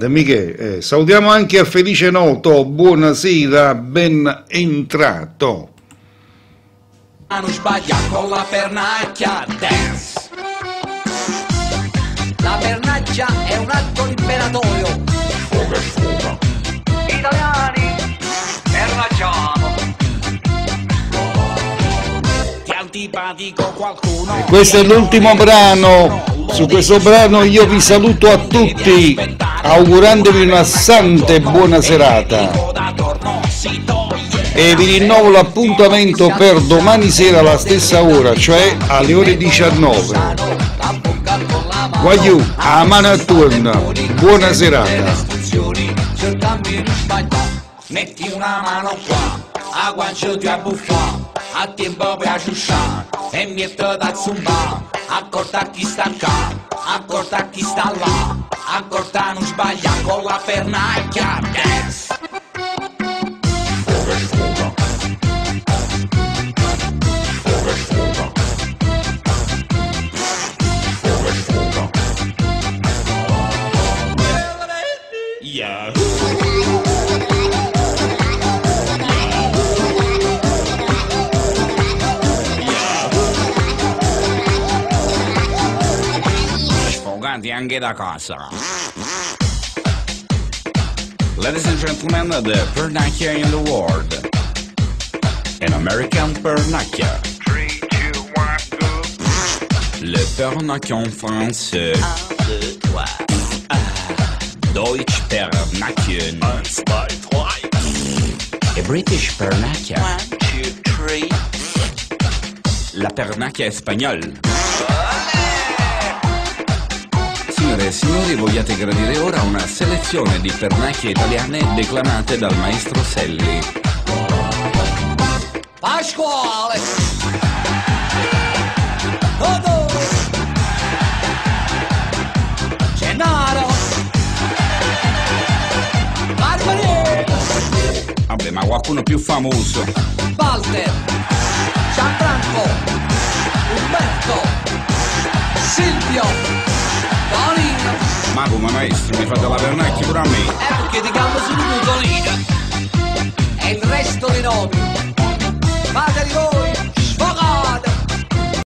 Michele, salutiamo anche a Felice Noto, buonasera, ben entrato. non sbaglia con la pernacchia dance. La pernacchia è un atto liberatorio. Italiani, pernacciamo. Ti antipatico qualcuno. E questo è l'ultimo brano. Su questo brano io vi saluto a tutti, augurandovi una santa e buona serata. E vi rinnovo l'appuntamento per domani sera alla stessa ora, cioè alle ore 19. Guagliù, a mano a turno, buona serata. Metti una mano qua, a guancio ti abbuffa, a tempo per asciusciare, e metto da zumba, accorta chi sta qua, accorta chi sta là, accorta non sbaglia con la pernacchia dance. Sfoganti anche da casa. Ladies and gentlemen, the Pernacchia in the world. An American Pernacchia. 3, 2, 1, go. Le Pernacchia en français. 1, 2, 3. Deutsch Pernacchia. 1, 2, 3. E British Pernacchia. 1, 2, 3. La Pernacchia espagnole. Signore e signori, vogliate gradire ora una selezione di pernacchie italiane declamate dal maestro Selli. Pasquale! Toto! Gennaro! Marmarello! Vabbè, ma qualcuno più famoso. Walter! Gianfranco! Umberto! Silvio! Tonino! Ma come maestro, mi fate la pernacchia pure a me? Perché ti chiamo solo tu, Tonino! E il resto dei nomi! Fateli voi!